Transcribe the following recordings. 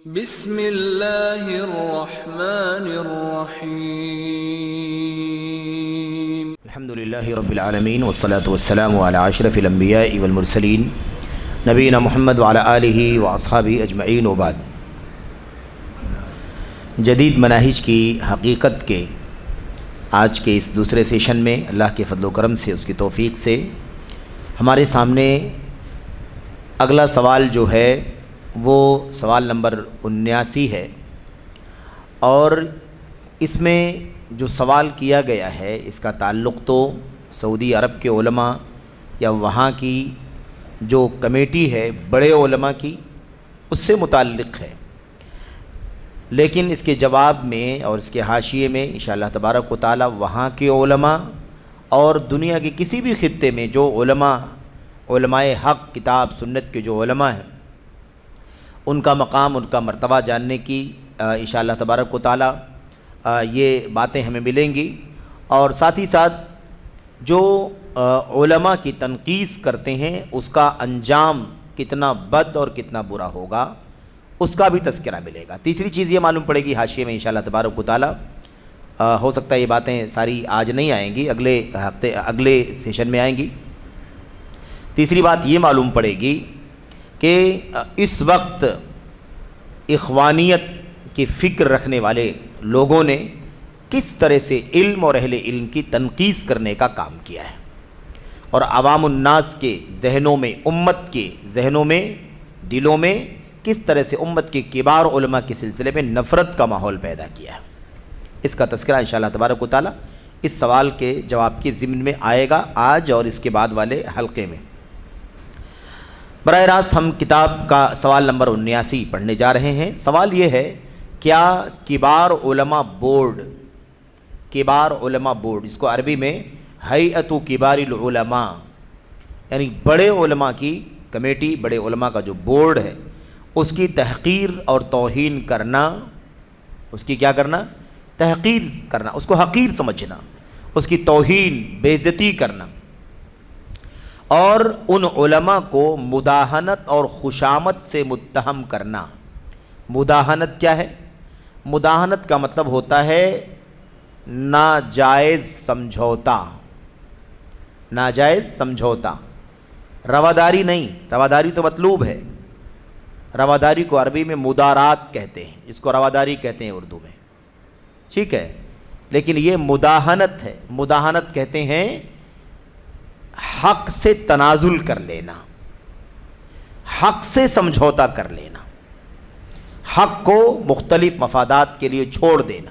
بسم اللہ الرحمن الرحیم الحمدللہ رب العالمین والصلاة والسلام علی اشرف الانبیاء والمرسلین نبینا محمد وعلی آلہ واصحابہ اجمعین وبعد۔ جدید مناہج کی حقیقت کے آج کے اس دوسرے سیشن میں اللہ کے فضل و کرم سے، اس کی توفیق سے ہمارے سامنے اگلا سوال جو ہے وہ سوال نمبر 79 ہے، اور اس میں جو سوال کیا گیا ہے اس کا تعلق تو سعودی عرب کے علماء یا وہاں کی جو کمیٹی ہے بڑے علماء کی، اس سے متعلق ہے، لیکن اس کے جواب میں اور اس کے حاشیے میں انشاءاللہ تبارک و تعالی وہاں کے علماء اور دنیا کے کسی بھی خطے میں جو علماء حق کتاب سنت کے جو علماء ہیں ان کا مقام، ان کا مرتبہ جاننے کی انشاءاللہ تبارک و تعالی یہ باتیں ہمیں ملیں گی، اور ساتھ ہی ساتھ جو علماء کی تنقیص کرتے ہیں اس کا انجام کتنا بد اور کتنا برا ہوگا اس کا بھی تذکرہ ملے گا۔ تیسری چیز یہ معلوم پڑے گی حاشیے میں انشاءاللہ تبارک و تعالی، ہو سکتا ہے یہ باتیں ساری آج نہیں آئیں گی، اگلے سیشن میں آئیں گی۔ تیسری بات یہ معلوم پڑے گی کہ اس وقت اخوانیت کی فکر رکھنے والے لوگوں نے کس طرح سے علم اور اہل علم کی تنقیص کرنے کا کام کیا ہے، اور عوام الناس کے ذہنوں میں، امت کے ذہنوں میں، دلوں میں کس طرح سے امت کے کبار علماء کے سلسلے میں نفرت کا ماحول پیدا کیا ہے، اس کا تذکرہ انشاءاللہ تبارک و تعالی اس سوال کے جواب کے ضمن میں آئے گا آج اور اس کے بعد والے حلقے میں۔ براہ راست ہم کتاب کا سوال نمبر 79 پڑھنے جا رہے ہیں۔ سوال یہ ہے، کیا کبار علماء بورڈ، اس کو عربی میں ہیئت کبار العلماء، یعنی بڑے علماء کی کمیٹی، بڑے علماء کا جو بورڈ ہے اس کی تحقیر اور توہین کرنا، اس کی کیا کرنا؟ تحقیر کرنا، اس کو حقیر سمجھنا، اس کی توہین، بے عزتی کرنا، اور ان علماء کو مداہنت اور خوشامد سے متہم کرنا۔ مداہنت کیا ہے؟ مداہنت کا مطلب ہوتا ہے ناجائز سمجھوتا، رواداری نہیں، رواداری تو مطلوب ہے، رواداری کو عربی میں مدارات کہتے ہیں، اس کو رواداری کہتے ہیں اردو میں، ٹھیک ہے، لیکن یہ مداہنت ہے۔ مداہنت کہتے ہیں حق سے تنازل کر لینا، حق سے سمجھوتا کر لینا، حق کو مختلف مفادات کے لیے چھوڑ دینا۔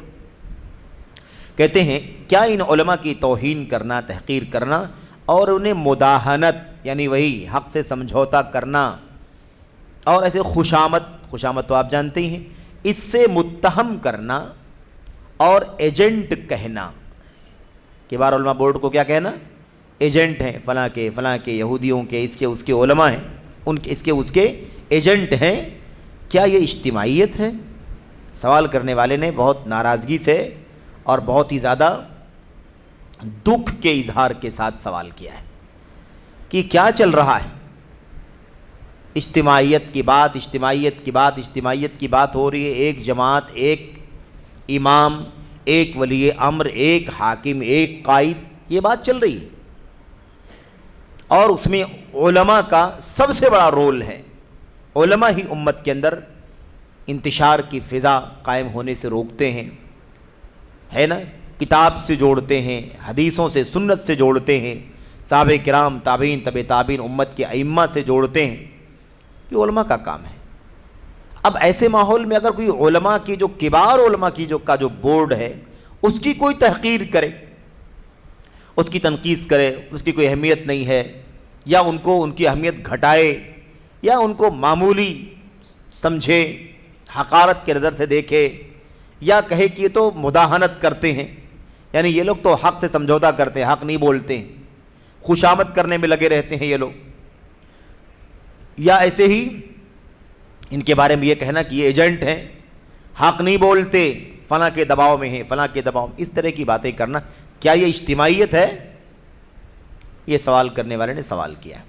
کہتے ہیں کیا ان علماء کی توہین کرنا، تحقیر کرنا اور انہیں مداہنت یعنی وہی حق سے سمجھوتا کرنا اور ایسے خوشامد تو آپ جانتے ہی ہیں، اس سے متہم کرنا اور ایجنٹ کہنا۔ کبار علماء بورڈ کو کیا کہنا؟ ایجنٹ ہیں، فلاں کے یہودیوں کے، اس کے علماء ہیں، اس کے ایجنٹ ہیں۔ کیا یہ اجتماعیت ہے؟ سوال کرنے والے نے بہت ناراضگی سے اور بہت ہی زیادہ دکھ کے اظہار کے ساتھ سوال کیا ہے کہ کیا چل رہا ہے؟ اجتماعیت کی بات ہو رہی ہے، ایک جماعت، ایک امام، ایک ولی امر، ایک حاکم، ایک قائد، یہ بات چل رہی ہے، اور اس میں علماء کا سب سے بڑا رول ہے۔ علماء ہی امت کے اندر انتشار کی فضا قائم ہونے سے روکتے ہیں، ہے نا، کتاب سے جوڑتے ہیں، حدیثوں سے، سنت سے جوڑتے ہیں، صحابہ کرام، تابعین، تبع تابعین، امت کے ائمہ سے جوڑتے ہیں، یہ علماء کا کام ہے۔ اب ایسے ماحول میں اگر کوئی علماء کی جو کبار علماء کی کا جو بورڈ ہے اس کی کوئی تحقیر کرے، اس کی تنقیص کرے، اس کی کوئی اہمیت نہیں ہے، یا ان کی اہمیت گھٹائے، یا ان کو معمولی سمجھے، حقارت کے نظر سے دیکھے، یا کہے کہ یہ تو مداہنت کرتے ہیں، یعنی یہ لوگ تو حق سے سمجھوتا کرتے ہیں، حق نہیں بولتے ہیں، خوشامد کرنے میں لگے رہتے ہیں یہ لوگ، یا ایسے ہی ان کے بارے میں یہ کہنا کہ یہ ایجنٹ ہیں، حق نہیں بولتے، فلاں کے دباؤ میں ہیں، فلاں کے دباؤ میں، اس طرح کی باتیں کرنا، کیا یہ اجتماعیت ہے؟ یہ سوال کرنے والے نے سوال کیا ہے۔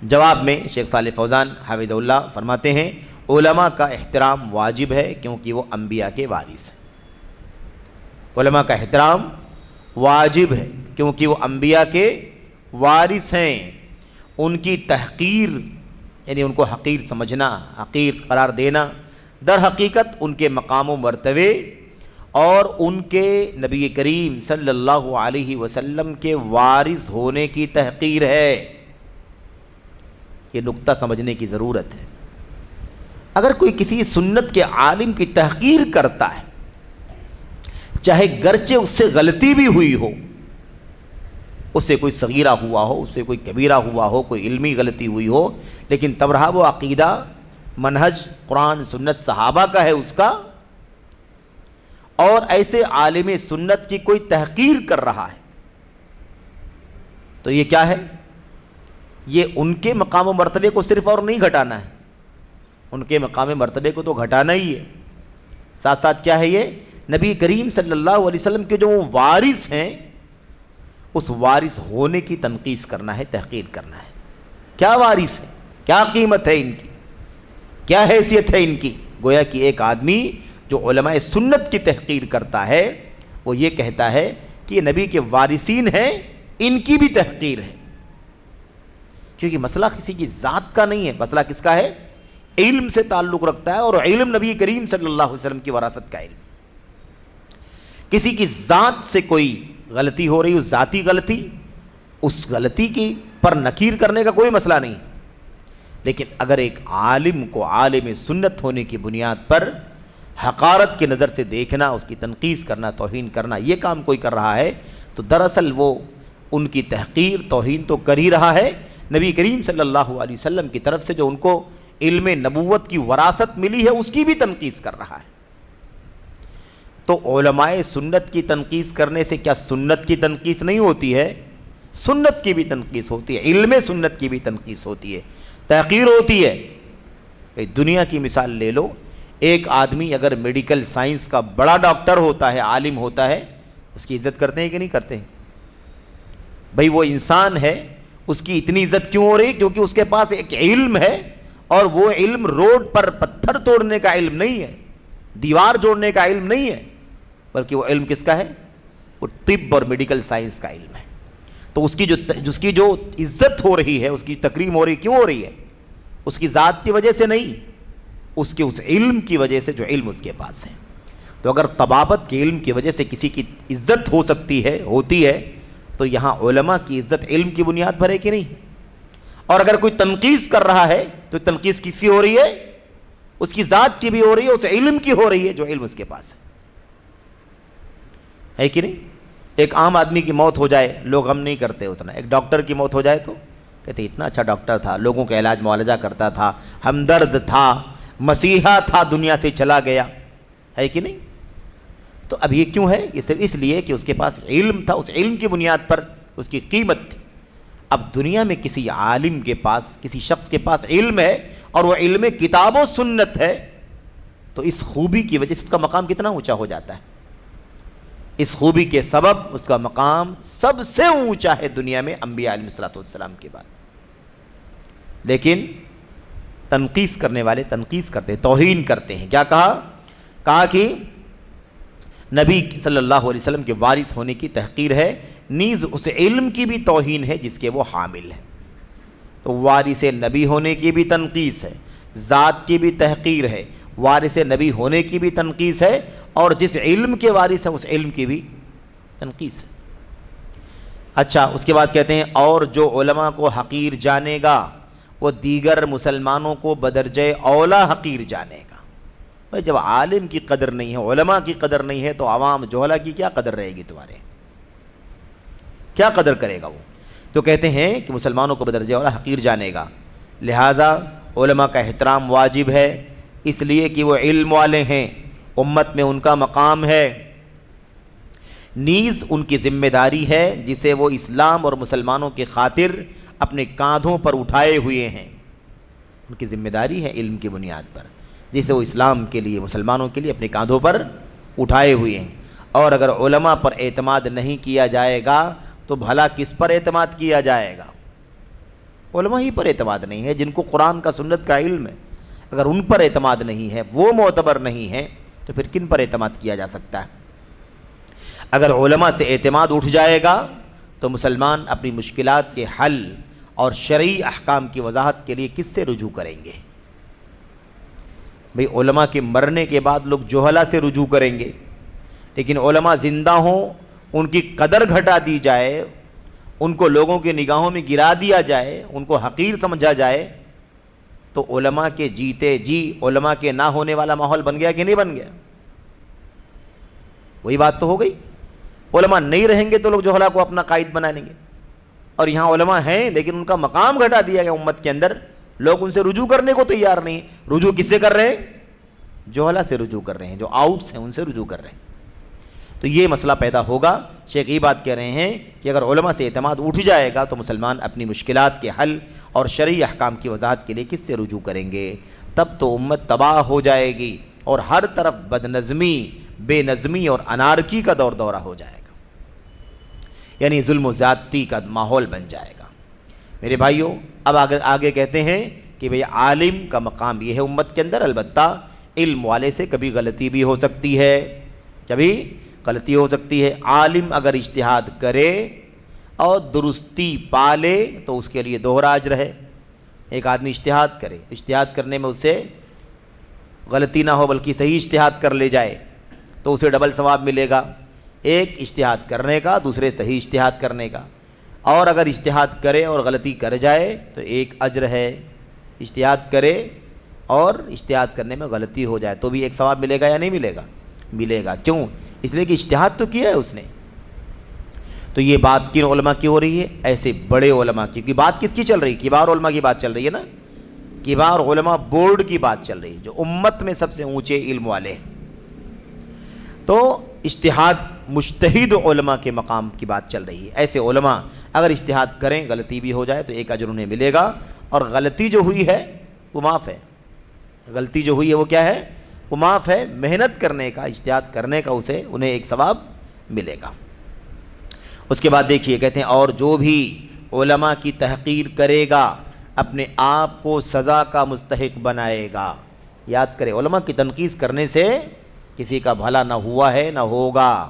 جواب میں شیخ صالح فوزان حفظہ اللہ فرماتے ہیں، علماء کا احترام واجب ہے کیونکہ وہ انبیاء کے وارث ہیں۔ علماء کا احترام واجب ہے کیونکہ وہ انبیاء کے وارث ہیں۔ ان کی تحقیر یعنی ان کو حقیر سمجھنا، حقیر قرار دینا، در حقیقت ان کے مقام و مرتبے اور ان کے نبی کریم صلی اللہ علیہ وسلم کے وارث ہونے کی تحقیر ہے۔ یہ نقطہ سمجھنے کی ضرورت ہے۔ اگر کوئی کسی سنت کے عالم کی تحقیر کرتا ہے، چاہے گرچہ اس سے غلطی بھی ہوئی ہو، اس سے کوئی صغیرہ ہوا ہو، اس سے کوئی کبیرہ ہوا ہو، کوئی علمی غلطی ہوئی ہو، لیکن تب رہا وہ عقیدہ، منہج قرآن سنت صحابہ کا ہے اس کا، اور ایسے عالم سنت کی کوئی تحقیر کر رہا ہے، تو یہ کیا ہے؟ یہ ان کے مقام و مرتبے کو صرف اور نہیں گھٹانا ہے، ان کے مقام مرتبے کو تو گھٹانا ہی ہے، ساتھ ساتھ کیا ہے؟ یہ نبی کریم صلی اللہ علیہ وسلم کے جو وارث ہیں اس وارث ہونے کی تنقیص کرنا ہے، تحقیر کرنا ہے۔ کیا وارث ہے؟ کیا قیمت ہے ان کی؟ کیا حیثیت ہے ان کی؟ گویا کہ ایک آدمی جو علماء سنت کی تحقیر کرتا ہے وہ یہ کہتا ہے کہ یہ نبی کے وارثین ہیں، ان کی بھی تحقیر ہے، کیونکہ مسئلہ کسی کی ذات کا نہیں ہے، مسئلہ کس کا ہے؟ علم سے تعلق رکھتا ہے، اور علم نبی کریم صلی اللہ علیہ وسلم کی وراثت کا علم۔ کسی کی ذات سے کوئی غلطی ہو رہی، اس ذاتی غلطی، اس غلطی کی پر نکیر کرنے کا کوئی مسئلہ نہیں، لیکن اگر ایک عالم کو عالم سنت ہونے کی بنیاد پر حقارت کی نظر سے دیکھنا، اس کی تنقیص کرنا، توہین کرنا، یہ کام کوئی کر رہا ہے تو دراصل وہ ان کی تحقیر، توہین تو کر ہی رہا ہے۔ نبی کریم صلی اللہ علیہ وسلم کی طرف سے جو ان کو علم نبوت کی وراثت ملی ہے اس کی بھی تنقیص کر رہا ہے۔ تو علماء سنت کی تنقیص کرنے سے کیا سنت کی تنقیص نہیں ہوتی ہے؟ سنت کی بھی تنقیص ہوتی ہے، علم سنت کی بھی تنقیص ہوتی ہے، تحقیر ہوتی ہے۔ دنیا کی مثال لے لو، ایک آدمی اگر میڈیکل سائنس کا بڑا ڈاکٹر ہوتا ہے، عالم ہوتا ہے، اس کی عزت کرتے ہیں کہ نہیں کرتے ہیں؟ بھئی وہ انسان ہے، اس کی اتنی عزت کیوں ہو رہی؟ کیونکہ اس کے پاس ایک علم ہے، اور وہ علم روڈ پر پتھر توڑنے کا علم نہیں ہے، دیوار جوڑنے کا علم نہیں ہے، بلکہ وہ علم کس کا ہے؟ وہ طب اور میڈیکل سائنس کا علم ہے۔ تو اس کی جو عزت ہو رہی ہے، اس کی تکریم ہو رہی، کیوں ہو رہی ہے؟ اس کی ذات کی وجہ سے نہیں، اس علم کی وجہ سے جو علم اس کے پاس ہے۔ تو اگر طبابت کے علم کی وجہ سے کسی کی عزت ہو سکتی ہے، ہوتی ہے، تو یہاں علماء کی عزت علم کی بنیاد پر ہے کہ نہیں؟ اور اگر کوئی تنقیص کر رہا ہے تو تنقیص کس کی ہو رہی ہے؟ اس کی ذات کی بھی ہو رہی ہے، اس علم کی ہو رہی ہے جو علم اس کے پاس ہے کہ نہیں؟ ایک عام آدمی کی موت ہو جائے لوگ غم نہیں کرتے اتنا، ایک ڈاکٹر کی موت ہو جائے تو کہتے اتنا اچھا ڈاکٹر تھا، لوگوں کا علاج معالجہ کرتا تھا، ہمدرد تھا، مسیحا تھا، دنیا سے چلا گیا، ہے کہ نہیں؟ تو اب یہ کیوں ہے؟ یہ صرف اس لیے کہ اس کے پاس علم تھا، اس علم کی بنیاد پر اس کی قیمت تھی۔ اب دنیا میں کسی عالم کے پاس، کسی شخص کے پاس علم ہے اور وہ علم کتاب و سنت ہے، تو اس خوبی کی وجہ سے اس کا مقام کتنا اونچا ہو جاتا ہے۔ اس خوبی کے سبب اس کا مقام سب سے اونچا ہے دنیا میں انبیاء علیہ الصلوۃ والسلام کے بعد۔ لیکن تنقیص کرنے والے تنقیص کرتے ہیں، توہین کرتے ہیں۔ کیا کہا کہ نبی صلی اللہ علیہ وسلم کے وارث ہونے کی تحقیر ہے، نیز اس علم کی بھی توہین ہے جس کے وہ حامل ہیں۔ تو وارث نبی ہونے کی بھی تنقیص ہے، ذات کی بھی تحقیر ہے، وارث نبی ہونے کی بھی تنقیص ہے، اور جس علم کے وارث ہیں اس علم کی بھی تنقیص ہے۔ اچھا، اس کے بعد کہتے ہیں اور جو علماء کو حقیر جانے گا وہ دیگر مسلمانوں کو بدرجہ اولا حقیر جانے گا۔ بھائی جب عالم کی قدر نہیں ہے، علماء کی قدر نہیں ہے، تو عوام جہلا کی کیا قدر رہے گی؟ تمہارے کیا قدر کرے گا وہ؟ تو کہتے ہیں کہ مسلمانوں کو بدرجہ اولا حقیر جانے گا، لہٰذا علماء کا احترام واجب ہے، اس لیے کہ وہ علم والے ہیں، امت میں ان کا مقام ہے، نیز ان کی ذمہ داری ہے جسے وہ اسلام اور مسلمانوں کی خاطر اپنے کاندھوں پر اٹھائے ہوئے ہیں۔ ان کی ذمہ داری ہے علم کی بنیاد پر، جسے وہ اسلام کے لیے، مسلمانوں کے لیے اپنے کاندھوں پر اٹھائے ہوئے ہیں۔ اور اگر علماء پر اعتماد نہیں کیا جائے گا تو بھلا کس پر اعتماد کیا جائے گا؟ علماء ہی پر اعتماد نہیں ہے جن کو قرآن کا سنت کا علم ہے۔ اگر ان پر اعتماد نہیں ہے، وہ معتبر نہیں ہے، تو پھر کن پر اعتماد کیا جا سکتا ہے؟ اگر علماء سے اعتماد اٹھ جائے گا تو مسلمان اپنی مشکلات کے حل اور شرعی احکام کی وضاحت کے لیے کس سے رجوع کریں گے؟ بھئی علماء کے مرنے کے بعد لوگ جہلا سے رجوع کریں گے، لیکن علماء زندہ ہوں، ان کی قدر گھٹا دی جائے، ان کو لوگوں کی نگاہوں میں گرا دیا جائے، ان کو حقیر سمجھا جائے، تو علماء کے جیتے جی علماء کے نہ ہونے والا ماحول بن گیا کہ نہیں بن گیا؟ وہی بات تو ہو گئی۔ علماء نہیں رہیں گے تو لوگ جہلا کو اپنا قائد بنا لیں گے، اور یہاں علماء ہیں لیکن ان کا مقام گھٹا دیا گیا امت کے اندر، لوگ ان سے رجوع کرنے کو تیار نہیں۔ رجوع کس سے کر رہے ہیں؟ جہلا سے رجوع کر رہے ہیں، جو آؤٹس ہیں ان سے رجوع کر رہے ہیں۔ تو یہ مسئلہ پیدا ہوگا۔ شیخ یہ بات کہہ رہے ہیں کہ اگر علماء سے اعتماد اٹھ جائے گا تو مسلمان اپنی مشکلات کے حل اور شرعی احکام کی وضاحت کے لیے کس سے رجوع کریں گے؟ تب تو امت تباہ ہو جائے گی اور ہر طرف بدنظمی، بے نظمی اور انارکی کا دور دورہ ہو جائے گا، یعنی ظلم و زیادتی کا ماحول بن جائے گا۔ میرے بھائیوں، اب آگے کہتے ہیں کہ بھئی عالم کا مقام یہ ہے امت کے اندر، البتہ علم والے سے کبھی غلطی بھی ہو سکتی ہے، کبھی غلطی ہو سکتی ہے۔ عالم اگر اجتہاد کرے اور درستی پالے تو اس کے لیے دوہرا اجر ہے۔ ایک آدمی اجتہاد کرے، اجتہاد کرنے میں اسے غلطی نہ ہو بلکہ صحیح اجتہاد کر لے جائے تو اسے ڈبل ثواب ملے گا، ایک اجتہاد کرنے کا، دوسرے صحیح اجتہاد کرنے کا۔ اور اگر اجتہاد کرے اور غلطی کر جائے تو ایک اجر ہے، اجتہاد کرے اور اجتہاد کرنے میں غلطی ہو جائے تو بھی ایک ثواب ملے گا یا نہیں ملے گا؟ ملے گا۔ کیوں؟ اس لیے کہ اجتہاد تو کیا ہے اس نے۔ تو یہ بات کن علماء کی ہو رہی ہے؟ ایسے بڑے علماء کی۔ کہ بات کس کی چل رہی ہے؟ کبار علماء کی بات چل رہی ہے نا، کبار علماء بورڈ کی بات چل رہی ہے، جو امت میں سب سے اونچے علم والے ہیں۔ تو اجتہاد مجتہد علماء کے مقام کی بات چل رہی ہے۔ ایسے علماء اگر اجتہاد کریں، غلطی بھی ہو جائے تو ایک اجر انہیں ملے گا، اور غلطی جو ہوئی ہے وہ معاف ہے۔ غلطی جو ہوئی ہے وہ کیا ہے؟ وہ معاف ہے۔ محنت کرنے کا، اجتہاد کرنے کا انہیں ایک ثواب ملے گا۔ اس کے بعد دیکھیے، کہتے ہیں اور جو بھی علماء کی تحقیر کرے گا اپنے آپ کو سزا کا مستحق بنائے گا۔ یاد کرے، علماء کی تنقید کرنے سے کسی کا بھلا نہ ہوا ہے نہ ہوگا،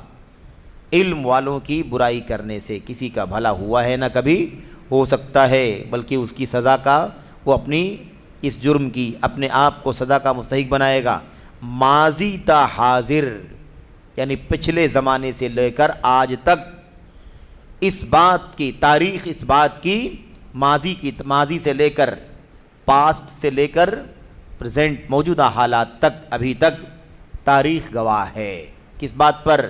علم والوں کی برائی کرنے سے کسی کا بھلا ہوا ہے نہ کبھی ہو سکتا ہے، بلکہ اس کی سزا کا، وہ اپنی اس جرم کی اپنے آپ کو سزا کا مستحق بنائے گا۔ ماضی تا حاضر، یعنی پچھلے زمانے سے لے کر آج تک اس بات کی تاریخ، اس بات کی ماضی سے لے کر، پاسٹ سے لے کر پریزنٹ، موجودہ حالات تک، ابھی تک تاریخ گواہ ہے۔ کس بات پر؟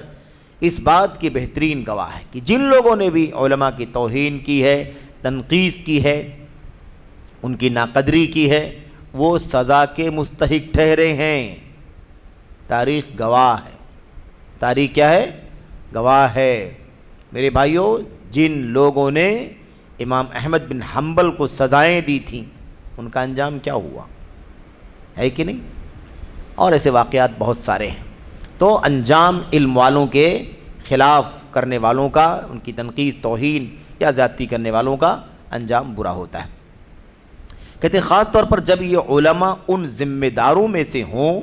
اس بات کی بہترین گواہ ہے کہ جن لوگوں نے بھی علماء کی توہین کی ہے، تنقیص کی ہے، ان کی ناقدری کی ہے، وہ سزا کے مستحق ٹھہرے ہیں۔ تاریخ گواہ ہے۔ تاریخ کیا ہے؟ گواہ ہے۔ میرے بھائیوں، جن لوگوں نے امام احمد بن حنبل کو سزائیں دی تھیں، ان کا انجام کیا ہوا ہے کہ نہیں؟ اور ایسے واقعات بہت سارے ہیں۔ تو انجام علم والوں کے خلاف کرنے والوں کا، ان کی تنقید، توہین یا زیادتی کرنے والوں کا انجام برا ہوتا ہے۔ کہتے ہیں خاص طور پر جب یہ علماء ان ذمہ داروں میں سے ہوں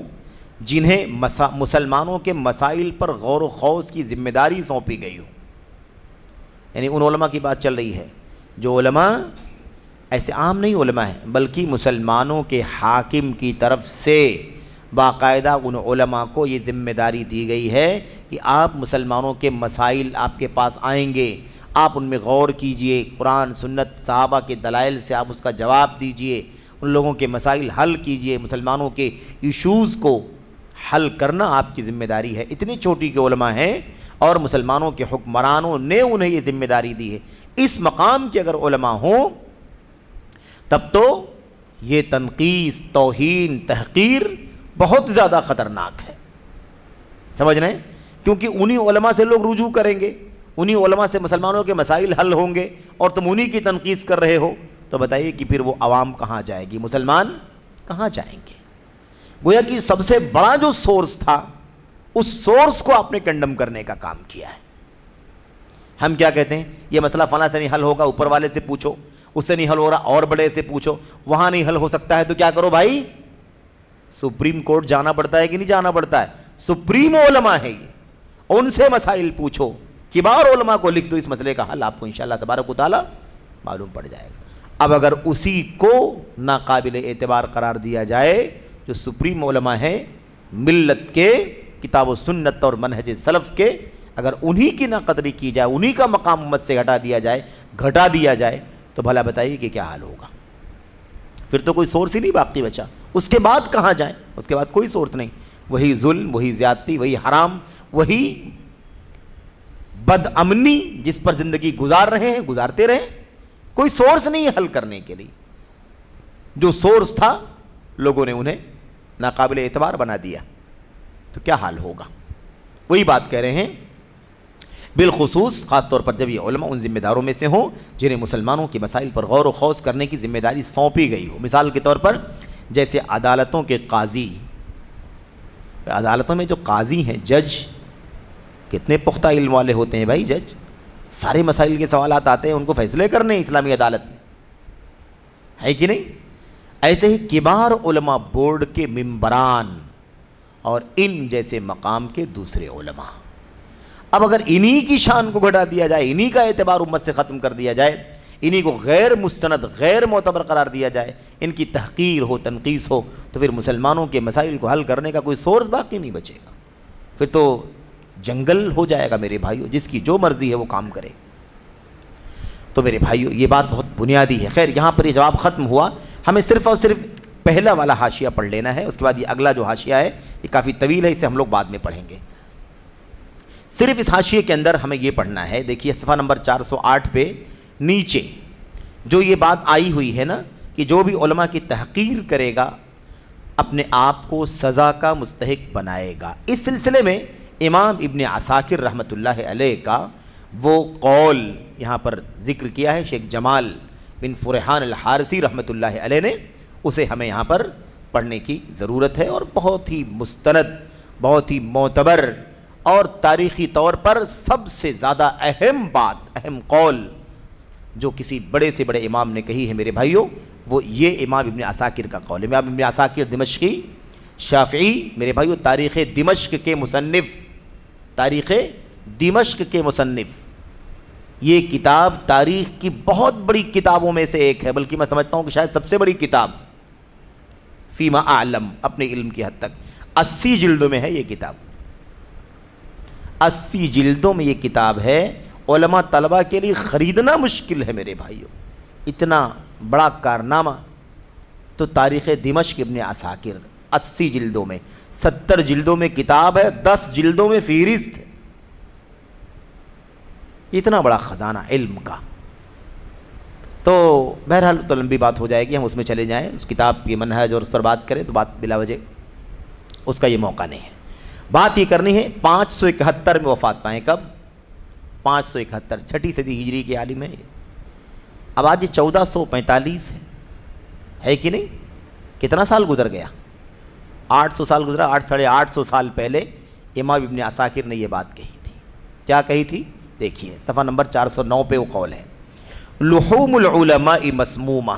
جنہیں مسلمانوں کے مسائل پر غور و خوض کی ذمہ داری سونپی گئی ہو، یعنی ان علماء کی بات چل رہی ہے جو علماء ایسے عام نہیں علماء ہیں، بلکہ مسلمانوں کے حاکم کی طرف سے باقاعدہ ان علماء کو یہ ذمہ داری دی گئی ہے کہ آپ مسلمانوں کے مسائل آپ کے پاس آئیں گے، آپ ان میں غور کیجئے، قرآن سنت صحابہ کے دلائل سے آپ اس کا جواب دیجئے، ان لوگوں کے مسائل حل کیجئے، مسلمانوں کے ایشوز کو حل کرنا آپ کی ذمہ داری ہے۔ اتنی چھوٹی کے علماء ہیں اور مسلمانوں کے حکمرانوں نے انہیں یہ ذمہ داری دی ہے۔ اس مقام کے اگر علماء ہوں تب تو یہ تنقیص، توہین، تحقیر بہت زیادہ خطرناک ہے۔ سمجھ رہے ہیں؟ کیونکہ انہی علماء سے لوگ رجوع کریں گے، انہی علماء سے مسلمانوں کے مسائل حل ہوں گے، اور تم انہی کی تنقید کر رہے ہو، تو بتائیے کہ پھر وہ عوام کہاں جائے گی، مسلمان کہاں جائیں گے؟ گویا کہ سب سے بڑا جو سورس تھا، اس سورس کو آپ نے کنڈم کرنے کا کام کیا ہے۔ ہم کیا کہتے ہیں؟ یہ مسئلہ فلاں سے نہیں حل ہوگا، اوپر والے سے پوچھو، اس سے نہیں حل ہو رہا اور بڑے سے پوچھو، وہاں نہیں حل ہو سکتا ہے تو کیا کرو بھائی؟ سپریم کورٹ جانا پڑتا ہے کہ نہیں جانا پڑتا ہے؟ سپریم علماء ہے یہ، ان سے مسائل پوچھو، کبار علماء کو لکھ دو، اس مسئلے کا حل آپ کو انشاءاللہ تبارک و تعالی معلوم پڑ جائے گا۔ اب اگر اسی کو ناقابل اعتبار قرار دیا جائے جو سپریم علماء ہیں ملت کے، کتاب و سنت اور منہج سلف کے، اگر انہی کی ناقدری کی جائے، انہی کا مقام امت سے گھٹا دیا جائے تو بھلا بتائیے کہ کیا حال ہوگا؟ پھر تو کوئی سورس ہی نہیں باقی بچا، اس کے بعد کہاں جائیں؟ اس کے بعد کوئی سورس نہیں، وہی ظلم، وہی زیادتی، وہی حرام، وہی بد امنی جس پر زندگی گزار رہے ہیں، گزارتے رہیں، کوئی سورس نہیں ہے حل کرنے کے لیے۔ جو سورس تھا لوگوں نے انہیں ناقابل اعتبار بنا دیا، تو کیا حال ہوگا؟ وہی بات کہہ رہے ہیں، بالخصوص خاص طور پر جب یہ علماء ان ذمہ داروں میں سے ہوں جنہیں مسلمانوں کی مسائل پر غور و خوض کرنے کی ذمہ داری سونپی گئی ہو۔ مثال کے طور پر جیسے عدالتوں کے قاضی، عدالتوں میں جو قاضی ہیں، جج، کتنے پختہ علم والے ہوتے ہیں بھائی جج، سارے مسائل کے سوالات آتے ہیں ان کو فیصلے کرنے اسلامی عدالت میں، ہے کہ نہیں؟ ایسے ہی کبار علماء بورڈ کے ممبران اور ان جیسے مقام کے دوسرے علماء، اب اگر انہی کی شان کو گھٹا دیا جائے، انہی کا اعتبار امت سے ختم کر دیا جائے، انہی کو غیر مستند، غیر معتبر قرار دیا جائے، ان کی تحقیر ہو، تنقیص ہو، تو پھر مسلمانوں کے مسائل کو حل کرنے کا کوئی سورس باقی نہیں بچے گا، پھر تو جنگل ہو جائے گا میرے بھائیوں، جس کی جو مرضی ہے وہ کام کرے۔ تو میرے بھائیوں یہ بات بہت بنیادی ہے۔ خیر یہاں پر یہ جواب ختم ہوا، ہمیں صرف اور صرف پہلا والا حاشیہ پڑھ لینا ہے، اس کے بعد یہ اگلا جو حاشیہ ہے یہ کافی طویل ہے، اسے ہم لوگ بعد میں پڑھیں گے۔ صرف اس حاشیے کے اندر ہمیں یہ پڑھنا ہے، دیکھیے صفحہ نمبر 408 پہ نیچے جو یہ بات آئی ہوئی ہے نا کہ جو بھی علماء کی تحقیر کرے گا اپنے آپ کو سزا کا مستحق بنائے گا۔ اس سلسلے میں امام ابن عساکر رحمۃ اللہ علیہ کا وہ قول یہاں پر ذکر کیا ہے، شیخ جمال بن فرحان الحارثی رحمۃ اللہ علیہ نے، اسے ہمیں یہاں پر پڑھنے کی ضرورت ہے، اور بہت ہی مستند، بہت ہی معتبر اور تاریخی طور پر سب سے زیادہ اہم بات، اہم قول جو کسی بڑے سے بڑے امام نے کہی ہے میرے بھائیوں، وہ یہ امام ابن عساکر کا قول ہے۔ امام ابن عساکر دمشقی شافعی میرے بھائیوں، تاریخ دمشق کے مصنف، تاریخ دمشق کے مصنف، یہ کتاب تاریخ کی بہت بڑی کتابوں میں سے ایک ہے، بلکہ میں سمجھتا ہوں کہ شاید سب سے بڑی کتاب فیما اعلم، اپنے علم کی حد تک 80 جلدوں میں ہے یہ کتاب، 80 جلدوں میں یہ کتاب ہے۔ علماء طلبہ کے لیے خریدنا مشکل ہے میرے بھائیوں، اتنا بڑا کارنامہ۔ تو تاریخ دمشق ابن عساکر 80 جلدوں میں، 70 جلدوں میں کتاب ہے، 10 جلدوں میں فہرست ہے، اتنا بڑا خزانہ علم کا۔ تو بہرحال تو لمبی بات ہو جائے گی، ہم اس میں چلے جائیں، اس کتاب کی منہج اور اس پر بات کریں تو بات بلا وجہ اس کا یہ موقع نہیں ہے۔ بات یہ کرنی ہے 571 میں وفات پائیں، کب؟ 571، 6 صدی ہجری کے عالم ہے۔ اب آج 1445 ہے کہ نہیں؟ کتنا سال گزر گیا؟ 800 سال گزرا، 850 سال پہلے امام ابن عساکر نے یہ بات کہی تھی۔ کیا کہی تھی؟ دیکھیے صفحہ نمبر 409 پہ وہ قول ہے، لحوم العلماء مسمومہ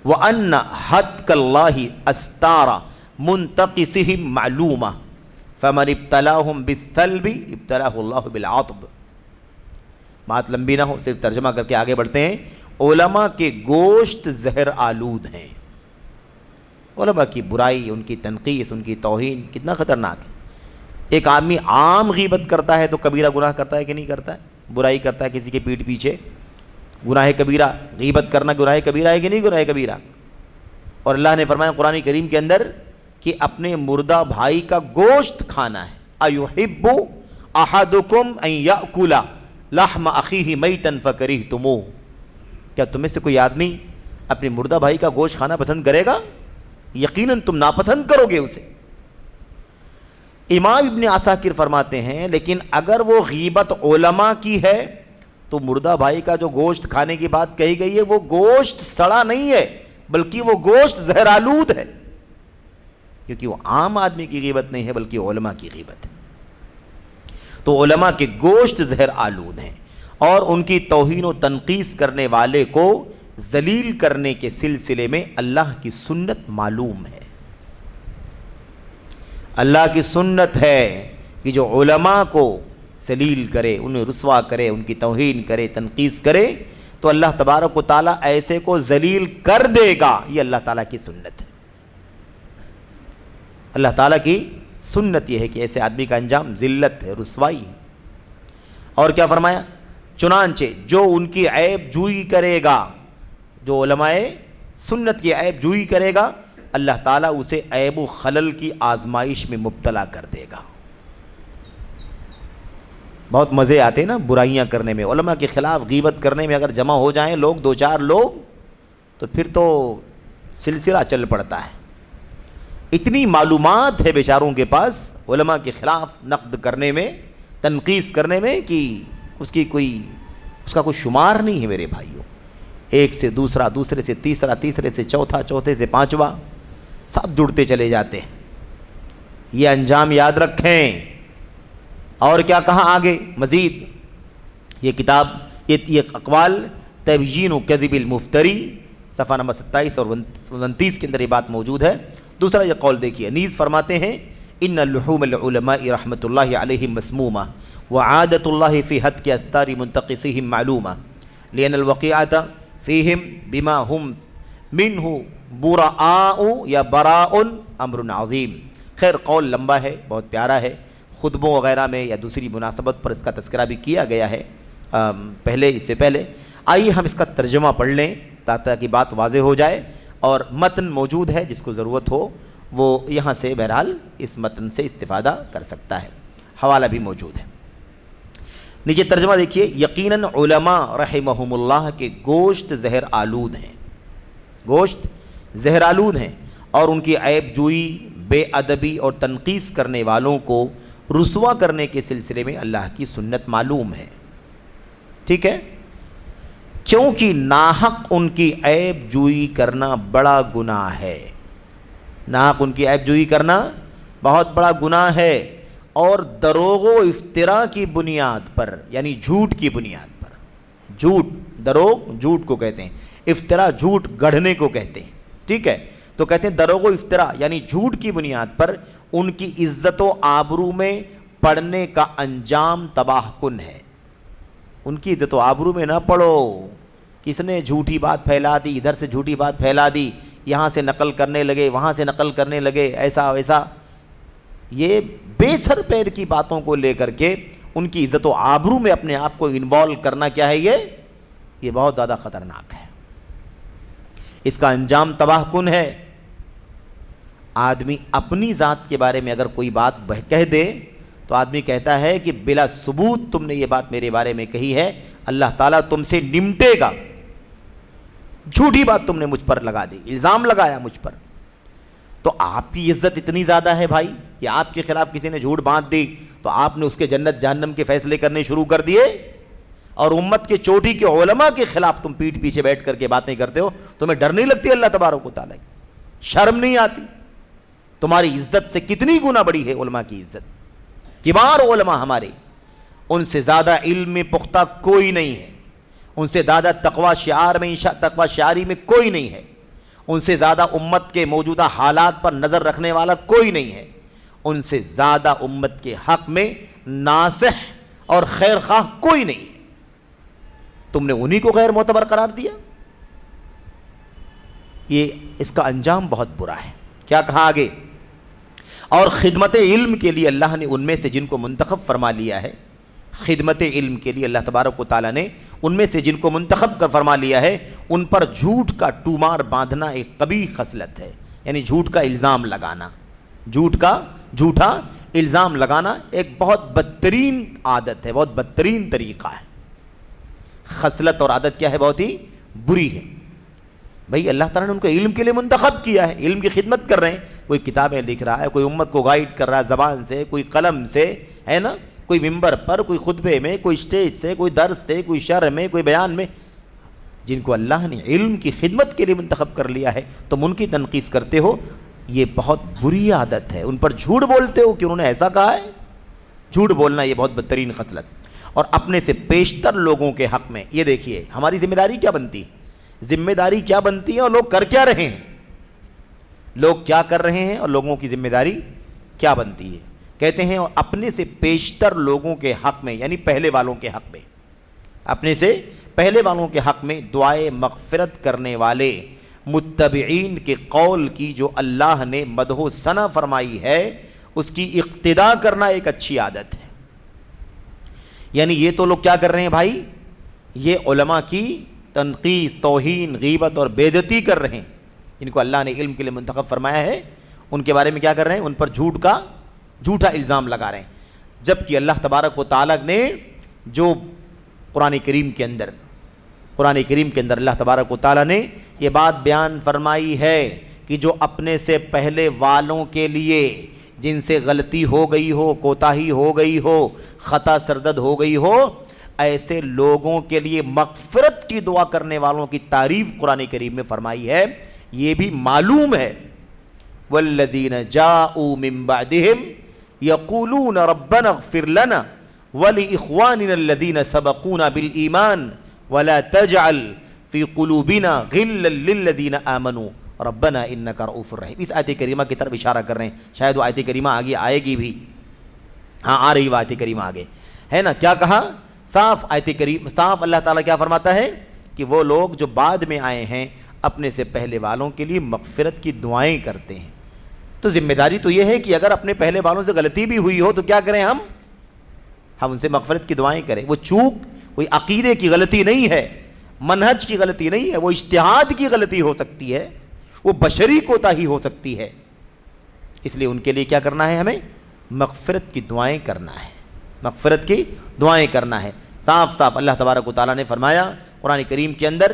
وان حتک اللہ استار منتقصہم معلومہ فمن ابتلاہم بالسلب ابتلاہ اللہ بالعطب۔ بات لمبی نہ ہو، صرف ترجمہ کر کے آگے بڑھتے ہیں۔ علماء کے گوشت زہر آلود ہیں، علماء کی برائی، ان کی تنقیص، ان کی توہین کتنا خطرناک ہے۔ ایک آدمی عام غیبت کرتا ہے تو کبیرہ گناہ کرتا ہے کہ نہیں کرتا ہے؟ برائی کرتا ہے کسی کے پیٹھ پیچھے، گناہ کبیرہ، غیبت کرنا گناہ کبیرہ ہے کہ نہیں گناہ کبیرہ؟ اور اللہ نے فرمایا قرآن کریم کے اندر کہ اپنے مردہ بھائی کا گوشت کھانا ہے۔ ایحب احدکم ان یاکل لحم اخیہ میتا فکرہتموہ، کیا تم میں سے کوئی آدمی اپنے مردہ بھائی کا گوشت کھانا پسند کرے گا؟ یقیناً تم ناپسند کرو گے اسے۔ امام ابن عساکر فرماتے ہیں لیکن اگر وہ غیبت علماء کی ہے تو مردہ بھائی کا جو گوشت کھانے کی بات کہی گئی ہے وہ گوشت سڑا نہیں ہے، بلکہ وہ گوشت زہر آلود ہے، کیونکہ وہ عام آدمی کی غیبت نہیں ہے بلکہ علماء کی غیبت ہے۔ تو علماء کے گوشت زہر آلود ہیں، اور ان کی توہین و تنقیص کرنے والے کو ذلیل کرنے کے سلسلے میں اللہ کی سنت معلوم ہے۔ اللہ کی سنت ہے کہ جو علماء کو ذلیل کرے، انہیں رسوا کرے، ان کی توہین کرے، تنقیص کرے، تو اللہ تبارک و تعالیٰ ایسے کو ذلیل کر دے گا۔ یہ اللہ تعالیٰ کی سنت ہے۔ اللہ تعالیٰ کی سنت یہ ہے کہ ایسے آدمی کا انجام ذلت ہے، رسوائی ہے۔ اور کیا فرمایا؟ چنانچہ جو ان کی عیب جوئی کرے گا، جو علماء سنت کی عیب جوئی کرے گا، اللہ تعالیٰ اسے عیب و خلل کی آزمائش میں مبتلا کر دے گا۔ بہت مزے آتے ہیں نا برائیاں کرنے میں، علماء کے خلاف غیبت کرنے میں اگر جمع ہو جائیں لوگ، دو چار لوگ، تو پھر تو سلسلہ چل پڑتا ہے۔ اتنی معلومات ہے بیچاروں کے پاس علماء کے خلاف نقد کرنے میں، تنقیص کرنے میں، کہ اس کا کوئی شمار نہیں ہے میرے بھائیوں۔ ایک سے دوسرا، دوسرے سے تیسرا، تیسرے سے چوتھا، چوتھے سے پانچواں، سب جڑتے چلے جاتے ہیں۔ یہ انجام یاد رکھیں۔ اور کیا کہا آگے مزید؟ یہ کتاب، یہ اقوال تبیین کذب المفتری، صفحہ نمبر 27 اور 29 کے اندر یہ بات موجود ہے۔ دوسرا یہ قول دیکھیے، نیز فرماتے ہیں ان اللحوم العلماء رحمۃ اللہ علیہم مسمومہ وعادۃ اللہ فی حد کے استار منتقصہم معلومہ لأن الوقیعۃ فیہم بما ہم منہ براء یا براء امر عظیم۔ خیر قول لمبا ہے، بہت پیارا ہے، خطبوں وغیرہ میں یا دوسری مناسبت پر اس کا تذکرہ بھی کیا گیا ہے اس سے پہلے۔ آئیے ہم اس کا ترجمہ پڑھ لیں تاکہ بات واضح ہو جائے، اور متن موجود ہے، جس کو ضرورت ہو وہ یہاں سے بہرحال اس متن سے استفادہ کر سکتا ہے، حوالہ بھی موجود ہے۔ نیچے ترجمہ دیکھیے، یقیناً علماء رحمہم اللہ کے گوشت زہر آلود ہیں، گوشت زہر آلود ہیں، اور ان کی عیب جوئی، بے ادبی اور تنقیص کرنے والوں کو رسوا کرنے کے سلسلے میں اللہ کی سنت معلوم ہے۔ ٹھیک ہے؟ کیونکہ ناحق ان کی عیب جوئی کرنا بڑا گناہ ہے، ناحق ان کی عیب جوئی کرنا بہت بڑا گناہ ہے، اور دروغ و افتراء کی بنیاد پر، یعنی جھوٹ کی بنیاد پر، جھوٹ، دروغ جھوٹ کو کہتے ہیں، افتراء جھوٹ گڑھنے کو کہتے ہیں۔ ٹھیک ہے؟ تو کہتے ہیں دروغ و افتراء یعنی جھوٹ کی بنیاد پر ان کی عزت و آبرو میں پڑنے کا انجام تباہ کن ہے۔ ان کی عزت و آبرو میں نہ پڑو، کس نے جھوٹی بات پھیلا دی، ادھر سے جھوٹی بات پھیلا دی، یہاں سے نقل کرنے لگے، وہاں سے نقل کرنے لگے، ایسا ویسا، یہ بے سر پیر کی باتوں کو لے کر کے ان کی عزت و آبرو میں اپنے آپ کو انوالو کرنا کیا ہے، یہ بہت زیادہ خطرناک ہے، اس کا انجام تباہ کن ہے۔ آدمی اپنی ذات کے بارے میں اگر کوئی بات کہہ دے تو آدمی کہتا ہے کہ بلا ثبوت تم نے یہ بات میرے بارے میں کہی ہے، اللہ تعالیٰ تم سے نمٹے گا، جھوٹی بات تم نے مجھ پر لگا دی، الزام لگایا مجھ پر۔ تو آپ کی عزت اتنی زیادہ ہے بھائی کہ آپ کے خلاف کسی نے جھوٹ باندھ دی تو آپ نے اس کے جنت جہنم کے فیصلے کرنے شروع کر دیے، اور امت کے چوٹی کے علماء کے خلاف تم پیٹھ پیچھے بیٹھ کر کے باتیں کرتے ہو۔ تمہیں ڈر نہیں لگتی اللہ تبارک و تعالیٰ کی؟ شرم نہیں آتی؟ تمہاری عزت سے کتنی گنا بڑی ہے علماء کی عزت۔ کبار علماء ہمارے، ان سے زیادہ علم میں پختہ کوئی نہیں ہے، ان سے زیادہ تقوی شعاری میں کوئی نہیں ہے، ان سے زیادہ امت کے موجودہ حالات پر نظر رکھنے والا کوئی نہیں ہے، ان سے زیادہ امت کے حق میں ناصح اور خیر خواہ کوئی نہیں ہے۔ تم نے انہی کو غیر معتبر قرار دیا، اس کا انجام بہت برا ہے۔ کیا کہا آگے؟ اور خدمت علم کے لیے اللہ نے ان میں سے جن کو منتخب فرما لیا ہے، خدمت علم کے لیے اللہ تبارک و تعالیٰ نے ان میں سے جن کو منتخب کر فرما لیا ہے، ان پر جھوٹ کا ٹومار باندھنا ایک قبیح خصلت ہے، یعنی جھوٹ کا الزام لگانا، جھوٹا الزام لگانا ایک بہت بدترین عادت ہے، بہت بدترین طریقہ ہے۔ خصلت اور عادت کیا ہے؟ بہت ہی بری ہے۔ بھئی اللہ تعالیٰ نے ان کو علم کے لیے منتخب کیا ہے، علم کی خدمت کر رہے ہیں، کوئی کتابیں لکھ رہا ہے، کوئی امت کو گائیڈ کر رہا ہے زبان سے، کوئی قلم سے، ہے نا، کوئی ممبر پر، کوئی خطبے میں، کوئی اسٹیج سے، کوئی درس سے، کوئی شرح میں، کوئی بیان میں، جن کو اللہ نے علم کی خدمت کے لیے منتخب کر لیا ہے، تم ان کی تنقیص کرتے ہو، یہ بہت بری عادت ہے۔ ان پر جھوٹ بولتے ہو کہ انہوں نے ایسا کہا ہے، جھوٹ بولنا یہ بہت بدترین خصلت۔ اور اپنے سے بیشتر لوگوں کے حق میں یہ دیکھیے ہماری ذمہ داری کیا بنتی ہے، ذمہ داری کیا بنتی ہے، اور لوگ کر کیا رہے ہیں، لوگ کیا کر رہے ہیں، اور لوگوں کی ذمہ داری کیا بنتی ہے؟ کہتے ہیں اپنے سے پیشتر لوگوں کے حق میں، یعنی پہلے والوں کے حق میں، اپنے سے پہلے والوں کے حق میں دعائے مغفرت کرنے والے متبعین کے قول کی جو اللہ نے مدح و ثنا فرمائی ہے اس کی اقتداء کرنا ایک اچھی عادت ہے۔ یعنی یہ تو لوگ کیا کر رہے ہیں بھائی؟ یہ علماء کی تنقیص، توہین، غیبت اور بے عزتی کر رہے ہیں۔ ان کو اللہ نے علم کے لیے منتخب فرمایا ہے، ان کے بارے میں کیا کر رہے ہیں؟ ان پر جھوٹا الزام لگا رہے ہیں، جبکہ اللہ تبارک و تعالیٰ نے جو قرآن کریم کے اندر اللہ تبارک و تعالیٰ نے یہ بات بیان فرمائی ہے کہ جو اپنے سے پہلے والوں کے لیے جن سے غلطی ہو گئی ہو، کوتاہی ہو گئی ہو، خطا سرزد ہو گئی ہو، ایسے لوگوں کے لیے مغفرت کی دعا کرنے والوں کی تعریف قرآن کریم میں فرمائی ہے۔ یہ بھی معلوم ہے، والذین جاءوا من بعدهم یقولون ربنا اغفر لنا ولإخواننا الذین سبقونا بالایمان ولا تجعل فی قلوبنا غلا للذین آمنوا ربنا انک رؤوف الرحیم۔ اس آیت کریمہ کی طرف اشارہ کر رہے ہیں، شاید وہ آیت کریمہ آگے آئے گی بھی، ہاں آ رہی وہ آیت کریمہ آگے ہے نا۔ کیا کہا؟ صاف صاف اللہ تعالیٰ کیا فرماتا ہے کہ وہ لوگ جو بعد میں آئے ہیں اپنے سے پہلے والوں کے لیے مغفرت کی دعائیں کرتے ہیں۔ تو ذمہ داری تو یہ ہے کہ اگر اپنے پہلے والوں سے غلطی بھی ہوئی ہو تو کیا کریں؟ ہم ان سے مغفرت کی دعائیں کریں۔ وہ چوک کوئی عقیدے کی غلطی نہیں ہے، منہج کی غلطی نہیں ہے، وہ اجتہاد کی غلطی ہو سکتی ہے، وہ بشری کوتاہی ہو سکتی ہے، اس لیے ان کے لیے کیا کرنا ہے؟ ہمیں مغفرت کی دعائیں کرنا ہے، مغفرت کی دعائیں کرنا ہے۔ صاف صاف اللہ تبارک و تعالیٰ نے فرمایا قرآن کریم کے اندر،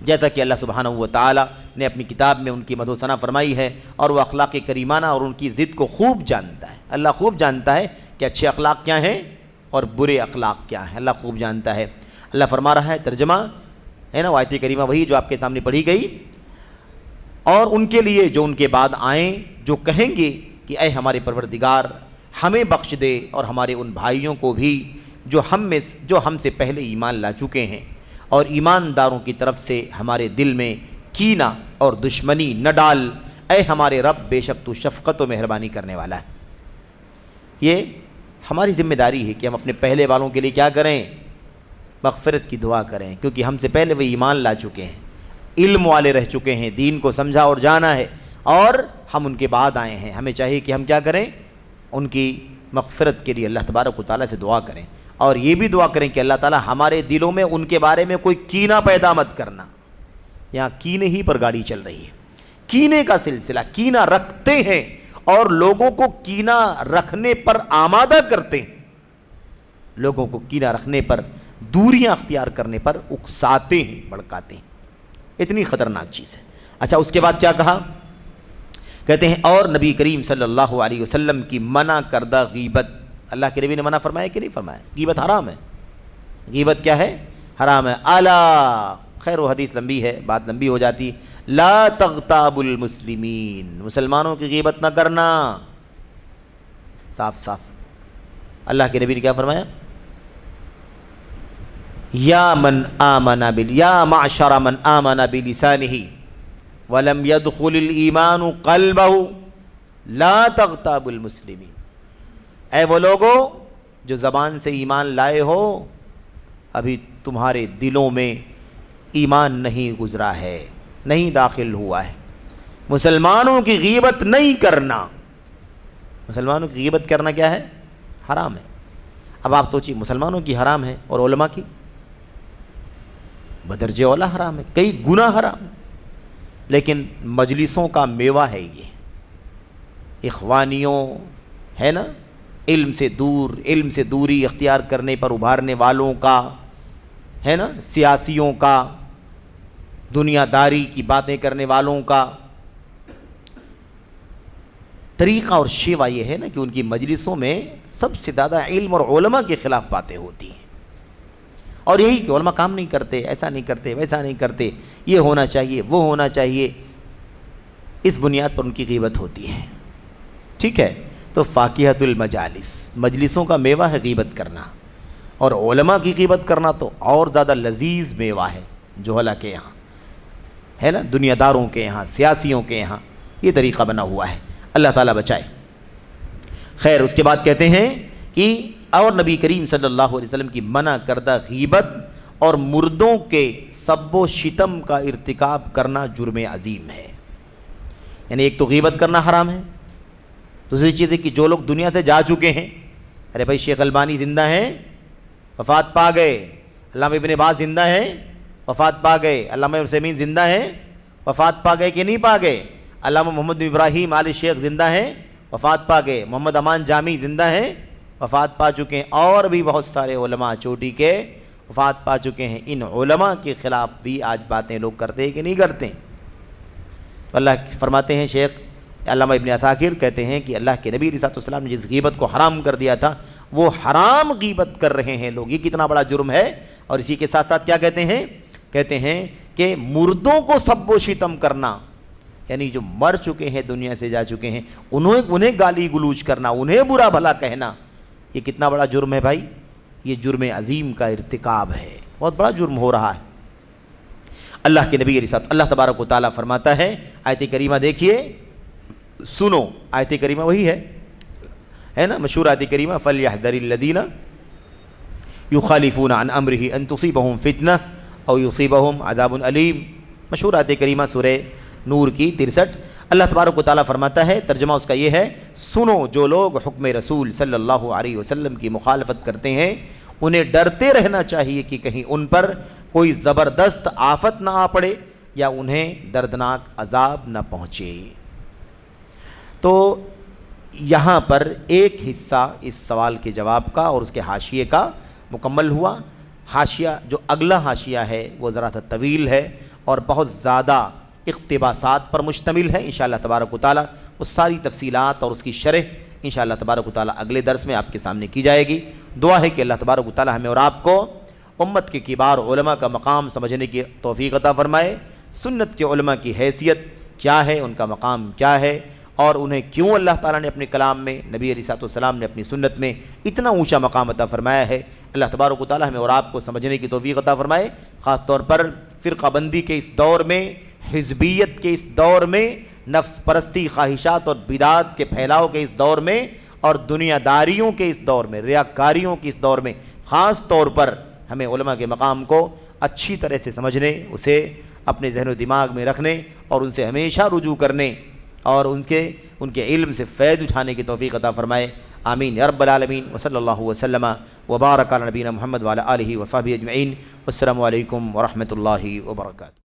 جیسا کہ اللہ سبحانہ و تعالیٰ نے اپنی کتاب میں ان کی مدح و ثنا فرمائی ہے، اور وہ اخلاق کریمانہ اور ان کی ضد کو خوب جانتا ہے۔ اللہ خوب جانتا ہے کہ اچھے اخلاق کیا ہیں اور برے اخلاق کیا ہیں، اللہ خوب جانتا ہے۔ اللہ فرما رہا ہے، ترجمہ ہے نا وہ آیت کریمہ وہی جو آپ کے سامنے پڑھی گئی، اور ان کے لیے جو ان کے بعد آئیں جو کہیں گے کہ اے ہمارے پروردگار ہمیں بخش دے اور ہمارے ان بھائیوں کو بھی جو ہم سے پہلے ایمان لا چکے ہیں، اور ایمانداروں کی طرف سے ہمارے دل میں کینہ اور دشمنی نہ ڈال، اے ہمارے رب بے شک تو شفقت و مہربانی کرنے والا ہے۔ یہ ہماری ذمہ داری ہے کہ ہم اپنے پہلے والوں کے لیے کیا کریں؟ مغفرت کی دعا کریں، کیونکہ ہم سے پہلے وہ ایمان لا چکے ہیں، علم والے رہ چکے ہیں، دین کو سمجھا اور جانا ہے، اور ہم ان کے بعد آئے ہیں۔ ہمیں چاہیے کہ ہم کیا کریں؟ ان کی مغفرت کے لیے اللہ تبارک و تعالیٰ سے دعا کریں، اور یہ بھی دعا کریں کہ اللہ تعالیٰ ہمارے دلوں میں ان کے بارے میں کوئی کینہ پیدا مت کرنا۔ یہاں کینے ہی پر گاڑی چل رہی ہے، کینے کا سلسلہ، کینہ رکھتے ہیں اور لوگوں کو کینہ رکھنے پر آمادہ کرتے ہیں، لوگوں کو کینہ رکھنے پر، دوریاں اختیار کرنے پر اکساتے ہیں، بھڑکاتے ہیں۔ اتنی خطرناک چیز ہے۔ اچھا، اس کے بعد کیا کہا؟ کہتے ہیں اور نبی کریم صلی اللہ علیہ وسلم کی منع کردہ غیبت، اللہ کے نبی نے منع فرمایا کہ نہیں فرمایا؟ غیبت حرام ہے۔ غیبت کیا ہے؟ حرام ہے۔ اعلیٰ، خیر وہ حدیث لمبی ہے، بات لمبی ہو جاتی۔ لا تغتاب المسلمین، مسلمانوں کی غیبت نہ کرنا۔ صاف صاف اللہ کے نبی نے کیا فرمایا؟ یا معشر من آمن بلسانہ ولم يدخل الایمان قلبہ لا تغتابوا المسلمین۔ اے وہ لوگوں جو زبان سے ایمان لائے ہو، ابھی تمہارے دلوں میں ایمان نہیں گزرا ہے، نہیں داخل ہوا ہے، مسلمانوں کی غیبت نہیں کرنا۔ مسلمانوں کی غیبت کرنا کیا ہے؟ حرام ہے۔ اب آپ سوچیے، مسلمانوں کی حرام ہے اور علماء کی بدرجہ اولا حرام ہے، کئی گنا حرام ہے، لیکن مجلسوں کا میوہ ہے یہ، اخوانیوں ہے نا، علم سے دوری اختیار کرنے پر ابھارنے والوں کا ہے نا، سیاسیوں کا، دنیا داری کی باتیں کرنے والوں کا طریقہ اور شیوہ یہ ہے نا کہ ان کی مجلسوں میں سب سے زیادہ علم اور علماء کے خلاف باتیں ہوتی ہیں، اور یہی کہ علماء کام نہیں کرتے، ایسا نہیں کرتے، ویسا نہیں کرتے، یہ ہونا چاہیے، وہ ہونا چاہیے، اس بنیاد پر ان کی غیبت ہوتی ہے۔ ٹھیک ہے، تو فاکہۃ المجالس، مجلسوں کا میوہ ہے غیبت کرنا، اور علماء کی غیبت کرنا تو اور زیادہ لذیذ میوہ ہے، جہلا کے یہاں ہے نا، دنیا داروں کے یہاں، سیاسیوں کے یہاں یہ طریقہ بنا ہوا ہے۔ اللہ تعالیٰ بچائے۔ خیر اس کے بعد کہتے ہیں کہ اور نبی کریم صلی اللہ علیہ وسلم کی منع کردہ غیبت اور مردوں کے سب و شتم کا ارتکاب کرنا جرم عظیم ہے. یعنی ایک تو غیبت کرنا حرام ہے، دوسری چیز ہے کہ جو لوگ دنیا سے جا چکے ہیں، ارے بھائی شیخ البانی زندہ ہیں، وفات پا گئے، علامہ ابن باز زندہ ہیں، وفات پا گئے، علامہ عثیمین زندہ ہیں، وفات پا گئے کہ نہیں پا گئے، علامہ محمد بن ابراہیم آل شیخ زندہ ہیں، وفات پا گئے، محمد امان جامی زندہ ہیں، وفات پا چکے ہیں، اور بھی بہت سارے علماء چوٹی کے وفات پا چکے ہیں. ان علماء کے خلاف بھی آج باتیں لوگ کرتے ہیں کہ نہیں کرتے؟ تو اللہ فرماتے ہیں، شیخ علامہ ابن عساکر کہتے ہیں کہ اللہ کے نبی علیہ السلام نے جس غیبت کو حرام کر دیا تھا وہ حرام غیبت کر رہے ہیں لوگ. یہ کتنا بڑا جرم ہے. اور اسی کے ساتھ ساتھ کیا کہتے ہیں؟ کہتے ہیں کہ مردوں کو سب و شتم کرنا، یعنی جو مر چکے ہیں، دنیا سے جا چکے ہیں، انہیں گالی گلوچ کرنا، انہیں برا بھلا کہنا، یہ کتنا بڑا جرم ہے بھائی. یہ جرم عظیم کا ارتکاب ہے، بہت بڑا جرم ہو رہا ہے. اللہ کے نبی علیہ الصلوۃ اللہ تبارک و تعالیٰ فرماتا ہے، آیت کریمہ دیکھیے، سنو، آیت کریمہ وہی ہے نا مشہور آیت کریمہ، فَلْيَحْذَرِ الَّذِينَ يُخَالِفُونَ عَنْ أَمْرِهِ أَن تُصِيبَهُمْ فِتْنَةٌ أَوْ يُصِيبَهُمْ عَذَابٌ أَلِيمٌ. مشہور آیت کریمہ سورہ نور کی 63. اللہ تبارک و تعالیٰ فرماتا ہے، ترجمہ اس کا یہ ہے، سنو جو لوگ حکم رسول صلی اللہ علیہ وسلم کی مخالفت کرتے ہیں انہیں ڈرتے رہنا چاہیے کہ کہیں ان پر کوئی زبردست آفت نہ آ پڑے یا انہیں دردناک عذاب نہ پہنچے. تو یہاں پر ایک حصہ اس سوال کے جواب کا اور اس کے حاشیے کا مکمل ہوا. حاشیہ جو اگلا حاشیہ ہے وہ ذرا سا طویل ہے اور بہت زیادہ اقتباسات پر مشتمل ہے. انشاءاللہ تبارک و تعالیٰ اس ساری تفصیلات اور اس کی شرح انشاءاللہ تبارک و تعالیٰ اگلے درس میں آپ کے سامنے کی جائے گی. دعا ہے کہ اللہ تبارک و تعالیٰ ہمیں اور آپ کو امت کے کبار علماء کا مقام سمجھنے کی توفیق عطا فرمائے. سنت کے علماء کی حیثیت کیا ہے، ان کا مقام کیا ہے، اور انہیں کیوں اللہ تعالیٰ نے اپنے کلام میں، نبی علیہ السلام نے اپنی سنت میں اتنا اونچا مقام عطا فرمایا ہے. اللہ تبارک و تعالیٰ ہمیں اور آپ کو سمجھنے کی توفیق عطا فرمائے. خاص طور پر فرقہ بندی کے اس دور میں، حزبیت کے اس دور میں، نفس پرستی، خواہشات اور بدعات کے پھیلاؤ کے اس دور میں، اور دنیا داریوں کے اس دور میں، ریاکاریوں کے اس دور میں، خاص طور پر ہمیں علماء کے مقام کو اچھی طرح سے سمجھنے، اسے اپنے ذہن و دماغ میں رکھنے اور ان سے ہمیشہ رجوع کرنے اور ان کے علم سے فیض اٹھانے کی توفیق عطا فرمائے. آمین یا رب العالمین. وصلی اللہ وسلم وبارک علی نبینا محمد وعلی آلہ وصحبہ اجمعین. والسلام علیکم ورحمۃ اللہ وبرکاتہ.